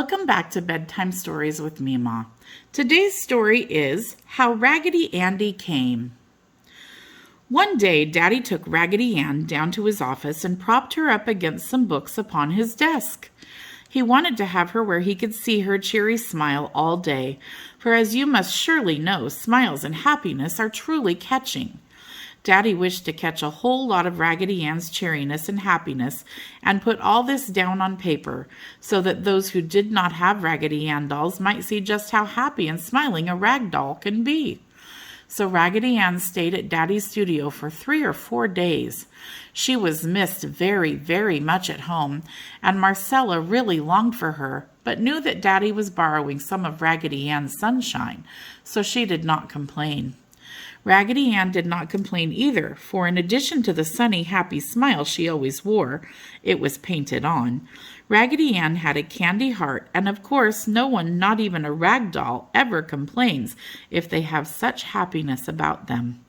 Welcome back to Bedtime Stories with Meemaw. Today's story is How Raggedy Andy Came. One day, Daddy took Raggedy Ann down to his office and propped her up against some books upon his desk. He wanted to have her where he could see her cheery smile all day, for as you must surely know, smiles and happiness are truly catching. Daddy wished to catch a whole lot of Raggedy Ann's cheeriness and happiness and put all this down on paper so that those who did not have Raggedy Ann dolls might see just how happy and smiling a rag doll can be. So Raggedy Ann stayed at Daddy's studio for 3 or 4 days. She was missed very, very much at home, and Marcella really longed for her, but knew that Daddy was borrowing some of Raggedy Ann's sunshine, so she did not complain. Raggedy Ann did not complain either, for in addition to the sunny, happy smile she always wore, it was painted on. Raggedy Ann had a candy heart, and of course no one, not even a rag doll, ever complains if they have such happiness about them.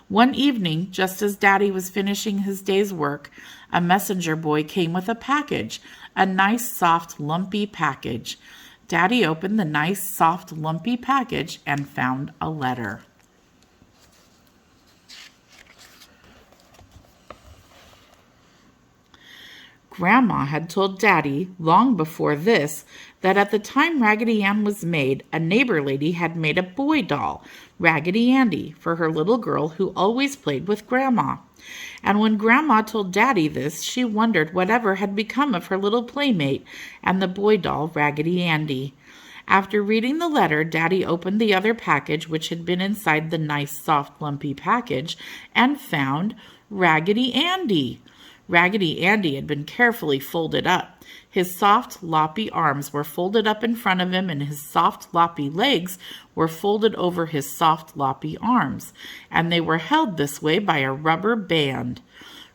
One evening, just as Daddy was finishing his day's work, a messenger boy came with a package, a nice, soft, lumpy package. Daddy opened the nice, soft, lumpy package and found a letter. Grandma had told Daddy, long before this, that at the time Raggedy Ann was made, a neighbor lady had made a boy doll, Raggedy Andy, for her little girl who always played with Grandma. And when Grandma told Daddy this, she wondered whatever had become of her little playmate and the boy doll, Raggedy Andy. After reading the letter, Daddy opened the other package, which had been inside the nice, soft, lumpy package, and found Raggedy Andy. Raggedy Andy had been carefully folded up. His soft, loppy arms were folded up in front of him, and his soft, loppy legs were folded over his soft, loppy arms, and they were held this way by a rubber band.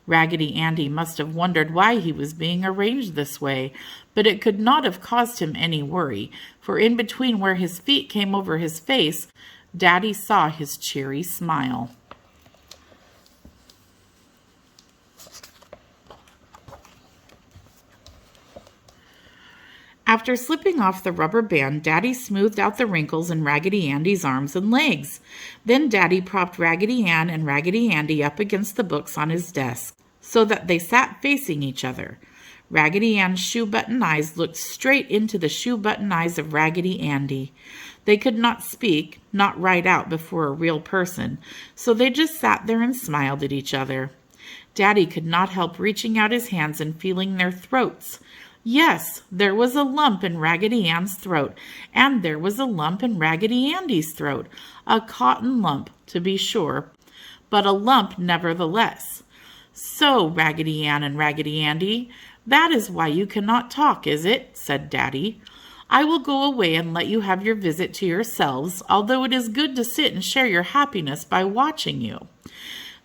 Raggedy Andy must have wondered why he was being arranged this way, but it could not have caused him any worry, for in between where his feet came over his face, Daddy saw his cheery smile. After slipping off the rubber band, Daddy smoothed out the wrinkles in Raggedy Andy's arms and legs. Then Daddy propped Raggedy Ann and Raggedy Andy up against the books on his desk, so that they sat facing each other. Raggedy Ann's shoe-button eyes looked straight into the shoe-button eyes of Raggedy Andy. They could not speak, not right out before a real person, so they just sat there and smiled at each other. Daddy could not help reaching out his hands and feeling their throats. Yes, there was a lump in Raggedy Ann's throat, and there was a lump in Raggedy Andy's throat, a cotton lump, to be sure, but a lump nevertheless. So, Raggedy Ann and Raggedy Andy, that is why you cannot talk, is it? Said Daddy. I will go away and let you have your visit to yourselves, although it is good to sit and share your happiness by watching you.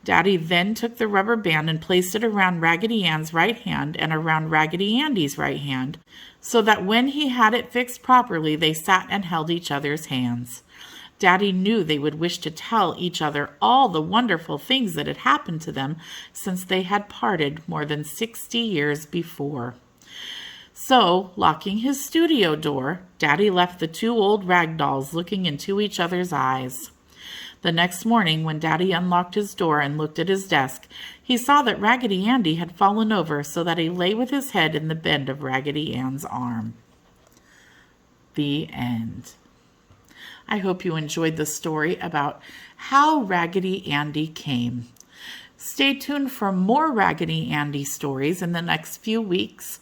Daddy then took the rubber band and placed it around Raggedy Ann's right hand and around Raggedy Andy's right hand, so that when he had it fixed properly, they sat and held each other's hands. Daddy knew they would wish to tell each other all the wonderful things that had happened to them since they had parted more than 60 years before. So, locking his studio door, Daddy left the 2 old rag dolls looking into each other's eyes. The next morning, when Daddy unlocked his door and looked at his desk, he saw that Raggedy Andy had fallen over so that he lay with his head in the bend of Raggedy Ann's arm. The end. I hope you enjoyed the story about how Raggedy Andy came. Stay tuned for more Raggedy Andy stories in the next few weeks,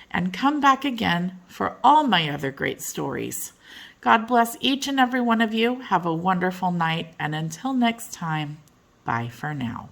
and come back again for all my other great stories. God bless each and every one of you. Have a wonderful night, and until next time, bye for now.